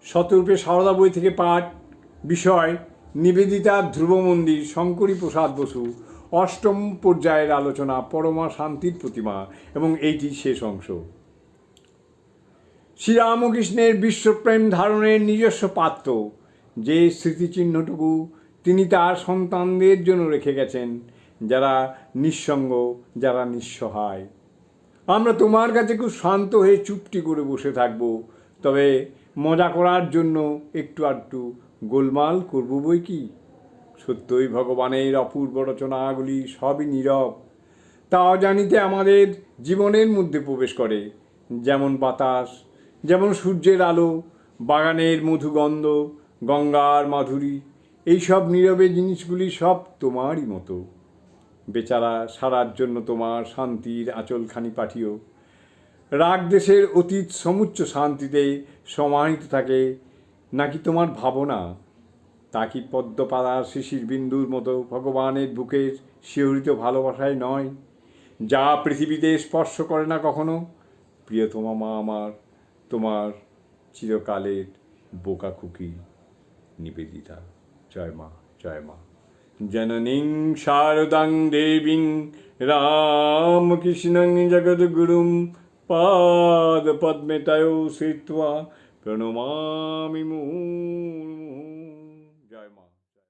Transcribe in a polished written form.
শতরূপে সারদা বই থেকে পাঠ। বিষয় নিবেদিতার ধ্রুব মন্দির, শঙ্করী প্রসাদ বসু, অষ্টম পর্যায়ের আলোচনা, পরমা শান্তির প্রতিমা, এবং এইটি শেষ অংশ। শ্রীরামকৃষ্ণের বিশ্বপ্রেম ধারণের নিজস্ব পাত্র, যে স্মৃতিচিহ্নটুকু তিনি তার সন্তানদের জন্য রেখে গেছেন, যারা নিঃসঙ্গ, যারা নিঃসহায়। আমরা তোমার কাছে খুব শান্ত হয়ে চুপটি করে বসে থাকব, তবে মজা করার জন্য একটু আধটু গোলমাল করব বই কি। সত্যই ভগবানের অপূর্ব রচনাগুলি সবই নীরব, তা অজানিতে আমাদের জীবনের মধ্যে প্রবেশ করে। যেমন বাতাস, যেমন সূর্যের আলো, বাগানের মধুগন্ধ, গঙ্গার মাধুরী, এইসব নীরবে জিনিসগুলি সব তোমারই মতো। বেচারা সারার জন্য তোমার শান্তির আঁচলখানি পাঠিও। রাগ দেশের অতীত সমুচ্চ শান্তিতে সমাহিত থাকে নাকি তোমার ভাবনা? তা কি পদ্মপাড়ার শিশির বিন্দুর মতো ভগবানের বুকের শিহরিত ভালোবাসায় নয়, যা পৃথিবীতে স্পর্শ করে না কখনো? প্রিয়তমা মা আমার, তোমার চিরকালের বোকা খুকি নিবেদিতা। জয় মা, জয় মা। জননীং শারদাং দেবীং রামকৃষ্ণং জগদ্গুরুং পাদপদ্মে তয়ো শ্রিত্বা প্রণমামি মুহুর্মুহুঃ।